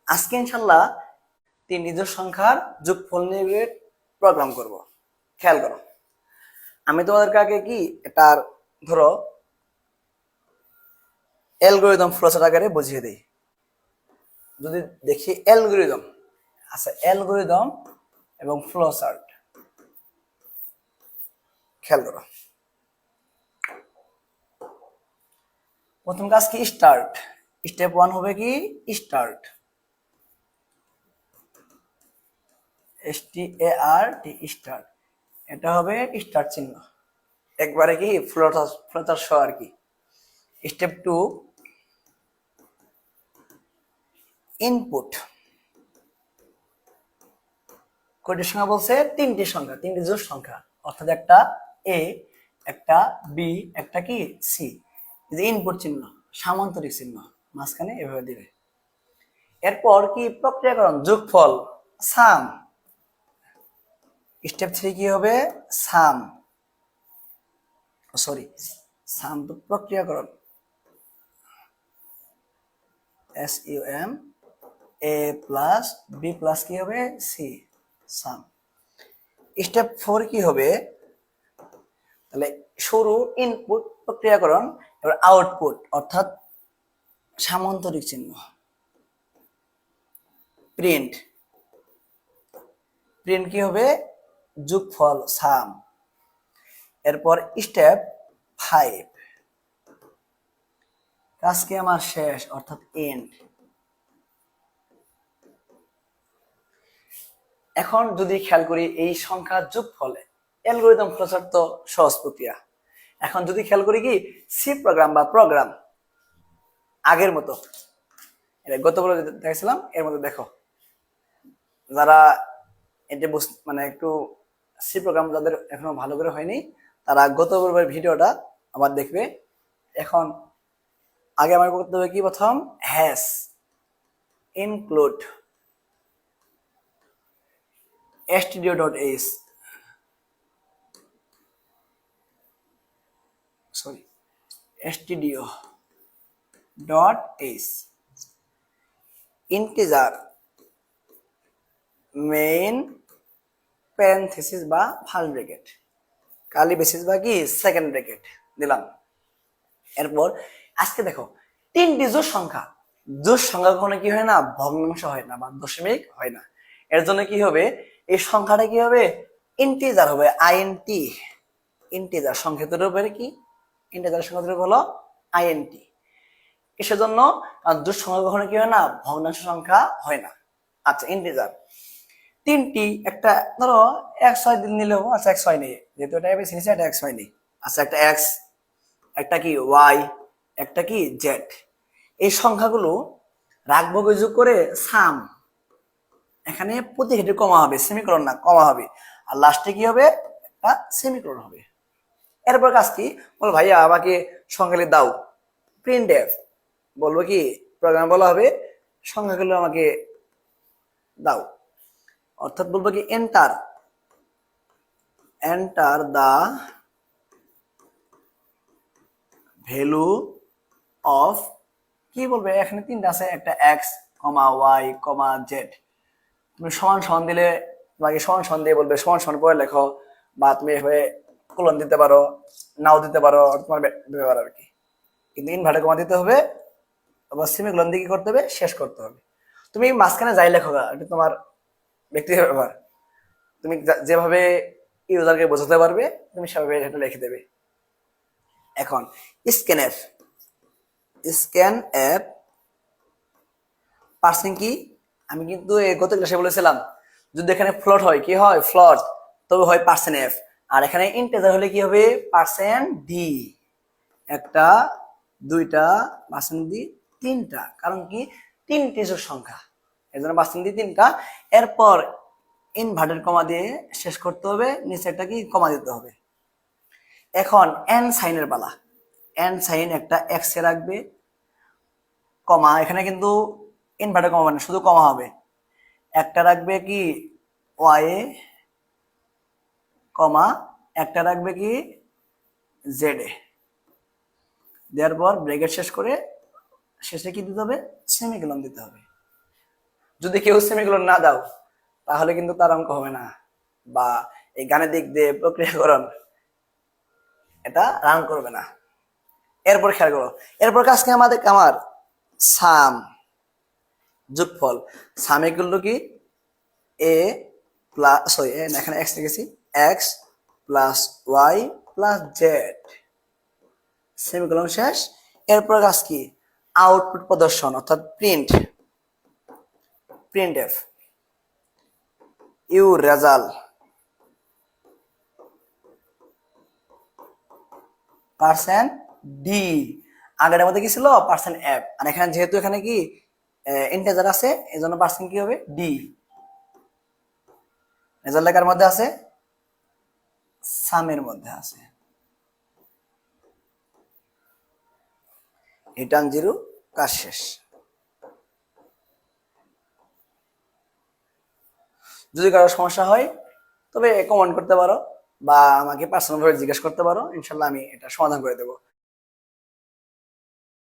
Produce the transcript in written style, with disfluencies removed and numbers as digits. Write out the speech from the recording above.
আজকে ইনশাল্লাহ তিন নিজের সংখ্যার যোগফল নিয়ে প্রোগ্রাম করব। খেয়াল করো, আমি তোমাদেরকে আগে কি এটার ধরো অ্যালগরিদম ফ্লোচার্ট আকারে বুঝিয়ে দিই। যদি দেখি অ্যালগরিদম, আচ্ছা অ্যালগরিদম এবং ফ্লোচার্ট খেয়াল করো। প্রথম কাজ কি স্টার্ট, স্টেপ 1 হবে কি স্টার্ট, START স্টার্ট, এটা হবে স্টার্ট চিহ্ন একবারে কি ফ্লোচার্ট সহ আর কি। স্টেপ 2 ইনপুট, কয়টি সংখ্যা বলছে? তিনটি সংখ্যা, তিনটি জোড় সংখ্যা, অর্থাৎ একটা এ, একটা বি, একটা কি সি। ইনপুট চিহ্ন, সামান্তরিক চিহ্ন মাঝখানে এভাবে দিবে। এরপর কি প্রক্রিয়াকরণ, যোগফল, সাম। স্টেপ 3 কি হবে? সাম, সরি সাম তো প্রক্রিয়াকরণ, SUM, A plus B plus কি হবে? সি, সাম। স্টেপ 4 কি হবে? তাহলে শুরু ইনপুট প্রক্রিয়াকরণ, এবার আউটপুট অর্থাৎ সামান্তরিক চিহ্ন, প্রিন্ট। প্রিন্ট কি হবে? যোগফল, সাম। এরপর স্টেপ 5 কাজ কি আমার শেষ, অর্থাৎ এন্ড। এখন যদি খেয়াল করি এই সংখ্যার যোগফলে অ্যালগরিদম ফ্লোচার্ট তো সহজ প্রক্রিয়া। এখন যদি খেয়াল করি কি সি প্রোগ্রাম বা প্রোগ্রাম আগের মতো, এটা গতবার দেখছিলাম এর মধ্যে দেখো, যারা এটা মানে একটু সি প্রোগ্রাম যাদের এখনো ভালো করে হয়নি তারা গতবার ভিডিওটা আবার দেখবে। এখন আগে আমার করতে হবে কি, প্রথম hash include stdio.h, sorry stdio.h, integer main parenthesis বা ফার্স্ট ব্র্যাকেট, কার্লি ব্রেসিস বা কি সেকেন্ড ব্র্যাকেট দিলাম। এরপর আজকে দেখো তিনটি জোড় সংখ্যা, জোড় সংখ্যা কখনো কি হয় না, ভগ্নাংশ হয় না বা দশমিক হয় না। এর জন্য কি হবে, এই সংখ্যাটা কি হবে? ইন্টিজার হবে, আইএনটি। ইন্টিজার সংখ্যার উপরে কি, ইন্টিজার সংখ্যার উপর হলো আইএনটি। কিসের জন্য? কারণ জোড় সংখ্যা কখনো কি হয় না, ভগ্নাংশ সংখ্যা হয় না। আচ্ছা ইন্টিজার তিনটি, একটা ধরো x6 দিন নিলেও, আচ্ছা x6 নেই যেহেতু এটা এবিসি নিচে, এটা x6 নেই। আচ্ছা একটা x, একটা কি y, একটা কি z। এই সংখ্যাগুলো রাখবো যোগ করে সাম, এখানে প্রতি ক্ষেত্রে কমা হবে, সেমিকোলন না কমা হবে, আর লাস্টে কি হবে, একটা সেমিকোলন হবে। এরপর কাজ কি, বল ভাইয়া আমাকে সংখ্যাগুলি দাও, প্রিন্ট এফ বলবো কি প্রোগ্রাম বলা হবে সংখ্যাগুলো আমাকে দাও, অর্থাৎ বলবো কি enter, enter the value of, কি বলবে এখানে তিনটা আছে, একটা X comma Y comma Z. তুমি সমান সমান দিলে তোমাকে সমান সমান দিয়ে বলবে সমান সমান পরে লেখো, বা তুমি এভাবে কোলন দিতে পারো, নাও দিতে পারো, তোমার ব্যাপার আর কি। কিন্তু ইনভার্টার কমা দিতে হবে, আবার সেমিকোলন দিয়ে কি করতে হবে, শেষ করতে হবে। তুমি মাঝখানে যাই লেখো, এটা তোমার ব্যক্তিগত ব্যাপার, তুমি যেভাবে ইউজারকে বোঝাতে পারবে তুমি সেভাবে এটা লিখে দেবে। এখন scanf, scanf parsing কি, আমি কিন্তু গত ক্লাসে বলেছিলাম যদি এখানে ফ্লট হয় কি হয়, ফ্লট তবে হয় পার্সেন্ট এফ, আর এখানে ইন্টিজার হলে কি হবে পার্সেন্ট ডি। একটা, দুইটা, পার্সেন্ট ডি তিনটা, কারণ কি তিনটি জোড় সংখ্যা, এর জন্য পার্সেন্ট ডি তিনটা। এরপর ইনভার্টেড কমা দিয়ে শেষ করতে হবে, নিচে একটা কি কমা দিতে হবে। এখন এন সাইনের পালা, এন সাইন একটা এক্স এ রাখবে, কমা এখানে কিন্তু ইনভার্টেড কমা মানে শুধু কমা হবে, একটা রাখবে কি ওয়াই এ, কমা একটা রাখবে কি জেড এ, দেওয়ার পর ব্র্যাকেট শেষ করে শেষে কি দিতে হবে, সেমিকোলন দিতে হবে। যদি কেউ সেমিকোলন না দাও তাহলে কিন্তু তার অঙ্ক হবে না, বা এই গাণিতিক দিক দিয়ে প্রক্রিয়াকরণ এটা রান করবে না। এরপর খেয়াল করো, এরপর আজকে আমার সাম যোগফল, সাম ইকুয়াল টু কি এ প্লাস সরি এখানে এক্স লিখেছি, X plus Y plus Z, semicolon শেষ। এরপর কাজ কি, আউটপুট প্রদর্শন অর্থাৎ প্রিন্ট এফ ইউ রেজাল্ট পার্সেন্ট ডি, আগের মধ্যে কি ছিল পার্সেন্ট এফ, আর এখানে যেহেতু এখানে কি ইন্টিজার আছে এই জন্য পার্সেন্ট কি হবে ডি। রেজাল্ট লেখার মধ্যে আছে, সামের মধ্যে আছে, রিটার্ন জিরো, কাজ শেষ। যদি কারো সমস্যা হয় তবে কমেন্ট করতে পারো বা আমাকে পার্সোনাল ভাবে জিজ্ঞেস করতে পারো, ইনশাল্লাহ আমি এটা সমাধান করে দেবো।